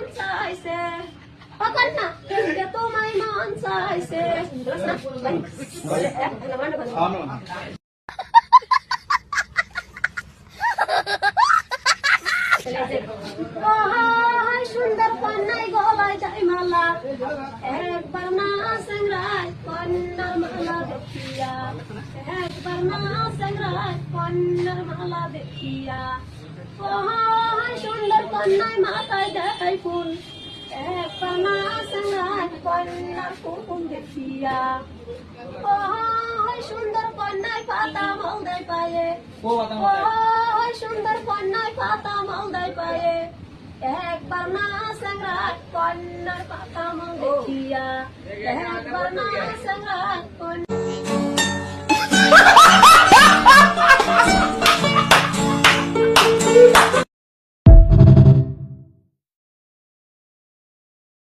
মন চাইছে পাকান না কেমনে তোমায় মন চাইছে সুন্দর কন্যাই গলায় যায় মালা একবার না সংগ্রায় কন্যার মালা দেখিয়া একবার না সংগ্রায় কন্যার মালা দেখিয়া সুন্দর কন্যায় মাথায় দেখাই ফুল একবার না সংগ্রায় কন্যার কুকুম দেখিয়া সুন্দর কন্যায় পাতা মলদায় পায়ে সুন্দর কন্যায় পাতা মলদায় পায়ে একবার না সংগ্রায় কন্যার পাতা মল দেখিয়া একবার না সংগ্রায়